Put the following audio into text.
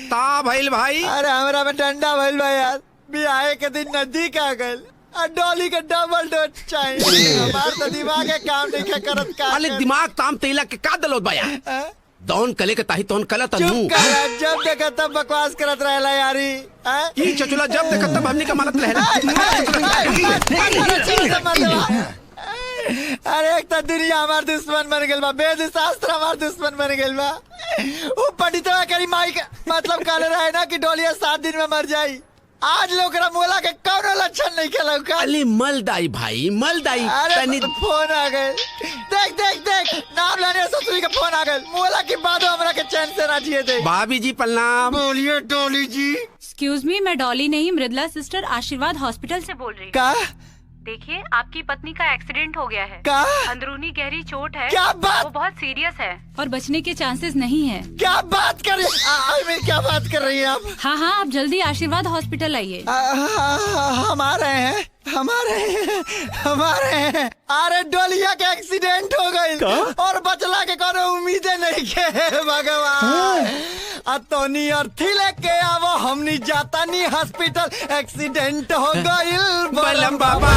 ता भइल भाई। अरे हमरा में ठंडा भइल बा यार, बियाहे के दिन नजदीक आ गइल और डॉली के डबल डोज चाहिए। हमार तो दिमाग के काम नहीं करत का। अले दिमाग ताम तेला के का दलोत बा यार। दौन कले के ताही तौन कला तनु। चुप कर, जब देखा तब बकवास करत रहेला यारी। ई चचुला जब देखा तब हमनी का मानत रहेला। अरे एक तो दुनिया हमार दुश्मन बन गइल बा, वेद शास्त्र हमार दुश्मन बन गइल बा। वो पंडितवा करी माई का मतलब कहले रहे ना कि डोलिया 7 दिन में मर जाई। आज लोग मोला के कौनो लक्षण नहीं खेला का। अली मलदाई भाई मलदाई। अरे फोन आ गए, देख देख देख नाम लेने ससुरी का फोन आ गए। मोला की बात हमरा के चैन से ना जिए दे। भाभी जी प्रणाम। बोलिए डॉली जी। एक्सक्यूज मी, मैं डॉली नहीं मृदला सिस्टर आशीर्वाद हॉस्पिटल से बोल रही हूँ। का? देखिए आपकी पत्नी का एक्सीडेंट हो गया है। का? अंदरूनी गहरी चोट है। क्या बात? वो बहुत सीरियस है और बचने के चांसेस नहीं है। क्या बात कर रही क्या बात कर रही है आप? हाँ हाँ, आप जल्दी आशीर्वाद हॉस्पिटल आइए। हमारे हैं हमारे हैं। अरे डोलिया का एक्सीडेंट हो गई और बचला के कोनो उम्मीदें नहीं के भगवान। अतोनी अर्थी लेके आवो, हमनी जाता नहीं हॉस्पिटल। एक्सीडेंट हो गई बलम बाबा।